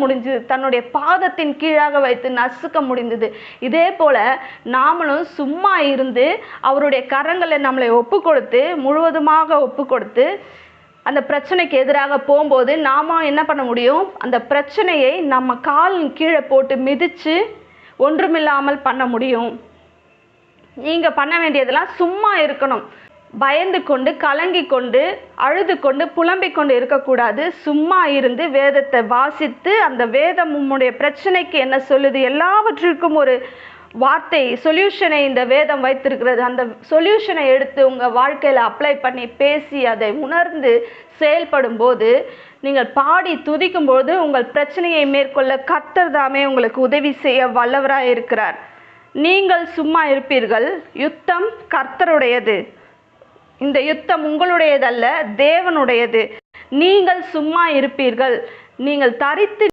முடிஞ்சது, தன்னுடைய பாதத்தின் கீழாக வைத்து நசுக்க முடிந்தது. இதே போல நாமளும் சும்மா இருந்து அவருடைய கரங்களை நம்மளை ஒப்பு கொடுத்து, முழுவதுமாக ஒப்பு கொடுத்து அந்த பிரச்சனைக்கு எதிராக போகும்போது நாம என்ன பண்ண முடியும்? அந்த பிரச்சனையை நம்ம காலின் கீழே போட்டு மிதித்து ஒன்றுமில்லாமல் பண்ண முடியும். நீங்கள் பண்ண வேண்டியதெல்லாம் சும்மா இருக்கணும். பயந்து கொண்டு, கலங்கி கொண்டு, அழுது கொண்டு, புலம்பிக் கொண்டு இருக்கக்கூடாது. சும்மா இருந்து வேதத்தை வாசித்து அந்த வேதம் உம்முடைய பிரச்சனைக்கு என்ன சொல்லுது, எல்லாவற்றிற்கும் ஒரு வார்த்தை சொல்யூஷனை இந்த வேதம் வைத்திருக்கிறது. அந்த சொல்யூஷனை எடுத்து உங்கள் வாழ்க்கையில் அப்ளை பண்ணி பேசி அதை உணர்ந்து செயல்படும் போது, நீங்கள் பாடி துதிக்கும் போது உங்கள் பிரச்சனையை மேற்கொள்ள கர்த்தர் தாமே உங்களுக்கு உதவி செய்ய வல்லவராய் இருக்கிறார். நீங்கள் சும்மா இருப்பீர்கள். யுத்தம் கர்த்தருடையது. இந்த யுத்தம் உங்களுடையதல்ல, தேவனுடையது. நீங்கள் சும்மா இருப்பீர்கள். நீங்கள் தரித்து